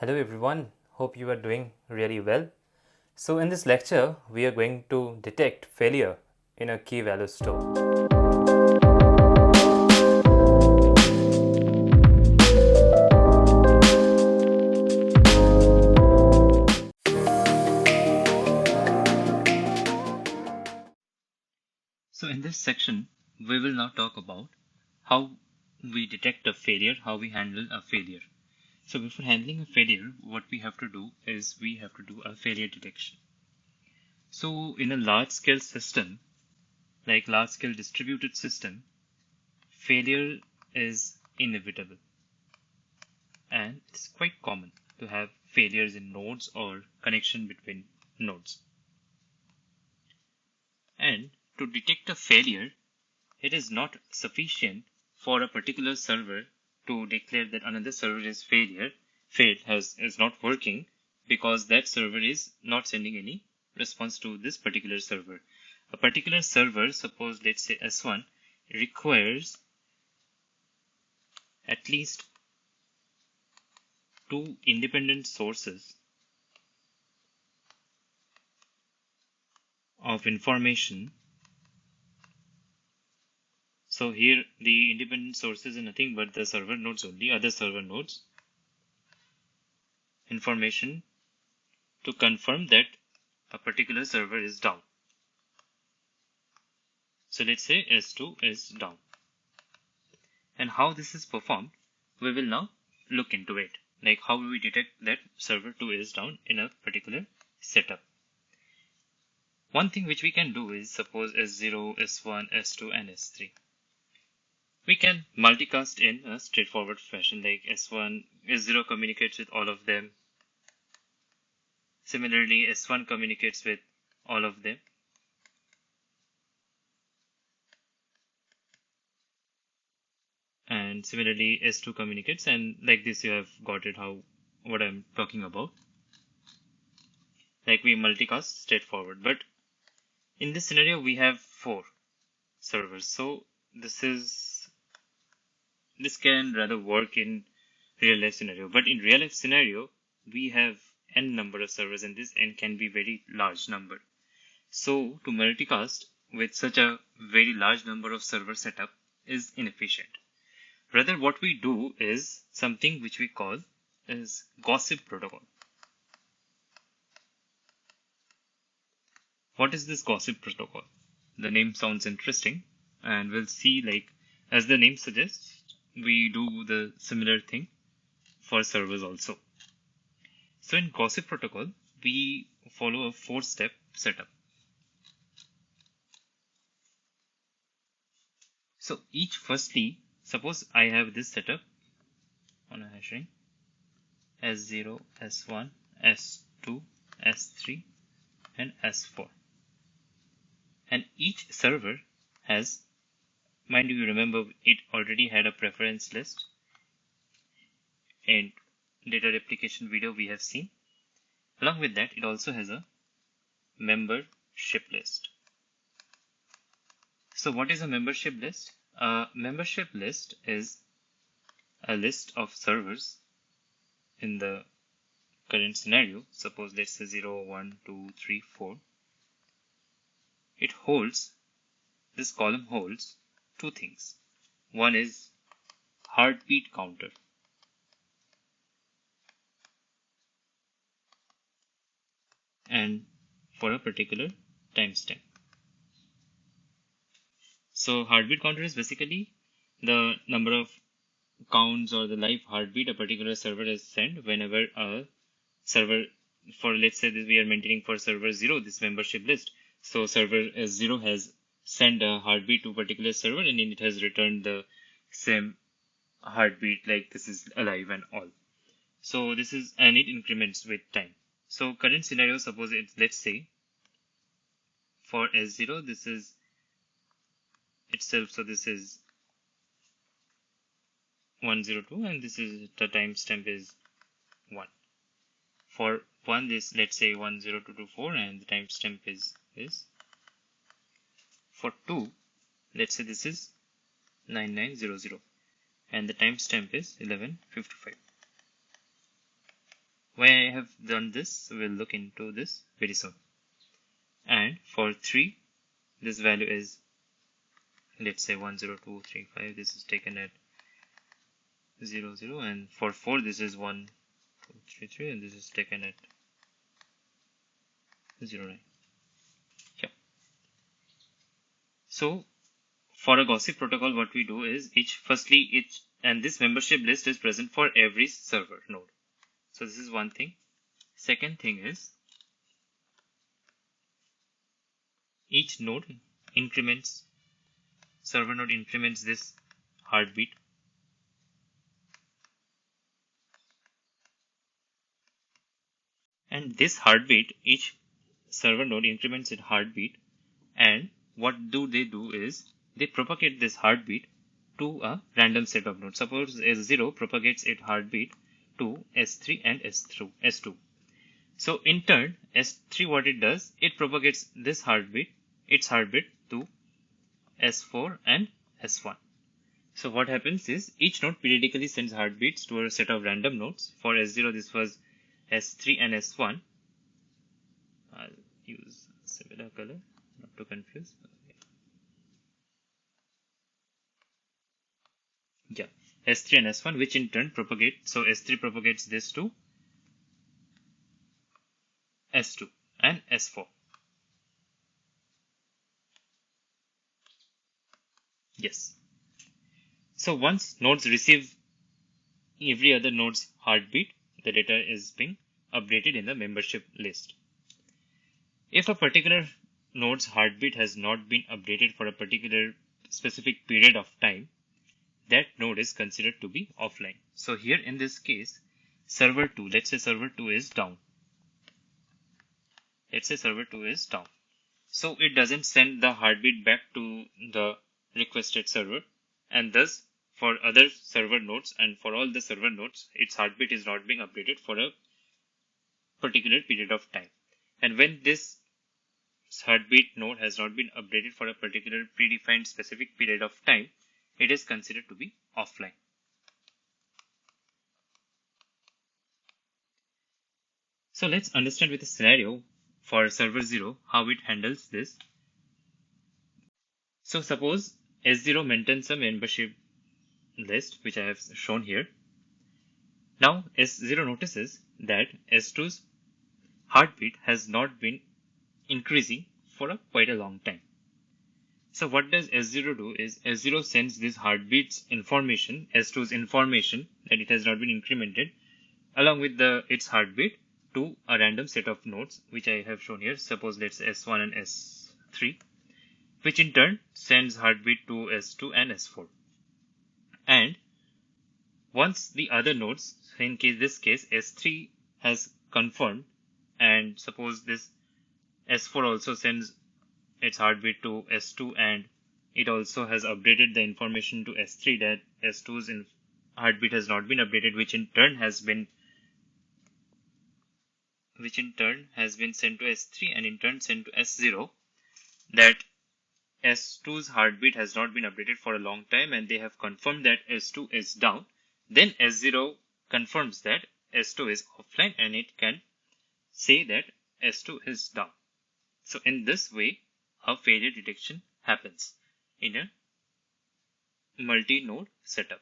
Hello everyone, hope you are doing really well. So in this lecture, we are going to detect failure in a key value store. So in this section, we will now talk about how we detect a failure, how we handle a failure. So before handling a failure, what we have to do is we have to do a failure detection. So in a large scale system, like large scale distributed system, failure is inevitable. And it's quite common to have failures in nodes or connection between nodes. And to detect a failure, it is not sufficient for a particular server to declare that another server is is not working because that server is not sending any response to this particular server. A particular server, suppose let's say S1, requires at least two independent sources of information. So here the independent sources are nothing but the server nodes only, other server nodes information to confirm that a particular server is down. So let's say S2 is down. And how this is performed, we will now look into it. Like how we detect that server 2 is down in a particular setup. One thing which we can do is suppose S0, S1, S2 and S3. We can multicast in a straightforward fashion, like S1, S0 communicates with all of them. Similarly, S1 communicates with all of them. And similarly S2 communicates, and like this you have got it what I'm talking about. Like we multicast straightforward, but in this scenario we have 4 servers, so this can rather work in real life scenario, but in real life scenario we have n number of servers and this n can be very large number. So to multicast with such a very large number of server setup is inefficient. Rather, what we do is something which we call as gossip protocol. What is this gossip protocol? The name sounds interesting, and we'll see, like as the name suggests, we do the similar thing for servers also. So in gossip protocol, we follow a 4-step setup. So firstly, suppose I have this setup on a hash ring S0, S1, S2, S3, and S4. And each server has, mind you remember, it already had a preference list. And data replication video we have seen. Along with that, it also has a membership list. So what is a membership list? A membership list is a list of servers in the current scenario. Suppose let's say 0, 1, 2, 3, 4. It holds, this column holds 2 things. One is heartbeat counter. And for a particular timestamp. So heartbeat counter is basically the number of counts or the live heartbeat a particular server has sent whenever a server, for let's say that we are maintaining for server 0 this membership list. So server 0 has sent a heartbeat to a particular server and then it has returned the same heartbeat, like this is alive and all. So this is, and it increments with time. So current scenario, suppose it's, let's say for S0 this is itself, so this is 102 and this is the timestamp is 1. For 1 this, let's say 10224 and the timestamp is this. For 2, let's say this is 9900 and the timestamp is 1155. Why I have done this, we'll look into this very soon. And for 3, this value is, let's say 10235, this is taken at 0, 0, and for 4 this is 1233, and this is taken at 0, 9. Yeah. So for a gossip protocol, what we do is and this membership list is present for every server node. So this is one thing. Second thing is, each node increments, server node increments this heartbeat. And this heartbeat, each server node increments its heartbeat, and what do is they propagate this heartbeat to a random set of nodes. Suppose S0 propagates its heartbeat to S3 and S2. So in turn, S3 what it does, it propagates its heartbeat to S4 and S1. So what happens is each node periodically sends heartbeats to a set of random nodes. For S0 this was S3 and S1. I'll use a similar color not to confuse. Yeah, S3 and S1, which in turn propagate. So S3 propagates this to S2 and S4. Yes. So once nodes receive every other node's heartbeat, the data is being updated in the membership list. If a particular node's heartbeat has not been updated for a particular specific period of time, that node is considered to be offline. So here in this case, server 2, let's say server 2 is down. So it doesn't send the heartbeat back to the requested server, and thus for other server nodes and for all the server nodes, its heartbeat is not being updated for a particular period of time. And when this heartbeat node has not been updated for a particular predefined specific period of time, it is considered to be offline. So let's understand with a scenario for server 0 how it handles this. So suppose S0 maintains a membership list, which I have shown here. Now S0 notices that S2's heartbeat has not been increasing for quite a long time. So what does S0 do is S0 sends this heartbeat's information, S2's information that it has not been incremented, along with its heartbeat to a random set of nodes, which I have shown here. Suppose let's say S1 and S3, which in turn sends heartbeat to S2 and S4. And once the other nodes, in this case S3 has confirmed, and suppose this S4 also sends its heartbeat to S2, and it also has updated the information to S3 that S2's heartbeat has not been updated, which in turn has been sent to S3 and in turn sent to S0, that S2's heartbeat has not been updated for a long time, and they have confirmed that S2 is down. Then S0 confirms that S2 is offline, and it can say that S2 is down. So in this way, a failure detection happens in a multi-node setup.